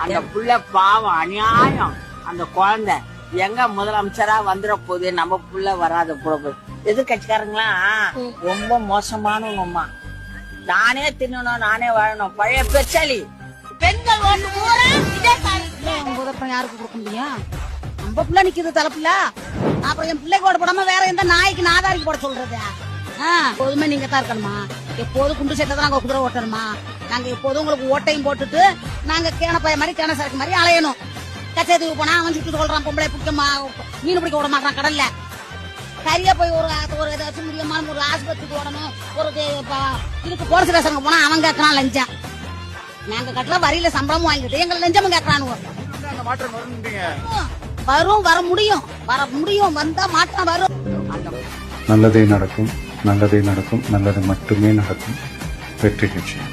அந்த புள்ள பாவம் அநியாயம். அந்த குழந்தை எங்க முதலமைச்சரா வந்துட போகுது, நம்ம புள்ள வராத போது. எதிர்கட்சிக்காரங்களாம் ரொம்ப மோசமானவங்கம்மா. நானே தின்னணும், நானே வாழணும். பழைய பெச்சாலி பெண்கள் ஒன்று பூரா அப்புறம் யாருக்கு கொடுக்க முடியும்? நம்ம பிள்ளை நிக்குது தலைப்புல. அப்புறம் என் பிள்ளைக்கு ஓட போடாம வேற எந்த நாய்க்கு நாதாரிக்கு போட சொல்றது? எப்போதுமே நீங்க தான் இருக்கணுமா? எப்போதும் குண்டு சட்டை தான் நாங்க குதிரை ஓட்டணுமா? நாங்க எப்போதும் உங்களுக்கு ஓட்டையும் போட்டுட்டு நாங்க கேனப்பாய மாதிரி கேன சரக்கு மாதிரி அலையணும். கச்சேத்துக்கு போனா அவன் சுட்டு சொல்றான் பொம்பளை பிடிக்க மீன் பிடிக்க விட மாட்டான் கடல்ல. சரியா போய் ஒரு ஏதாச்சும் முடியுமான ஒரு ஆஸ்பத்திரிக்கு ஓடணும், ஒரு இதுக்கு போலீஸ் ஸ்டேஷனுக்கு போனா அவன் கேட்கறான் லஞ்சம். நாங்க கட்டுற வரியில சம்பளமும் வாங்கிட்டு எங்களை லஞ்சமும் கேட்கறானுவோ. வரும், வர முடியும், வந்தா மாற்றம் வரும். நல்லதே நடக்கும், நல்லதே நடக்கும், நல்லது மட்டுமே நடக்கும். வெற்றி நிச்சயம்.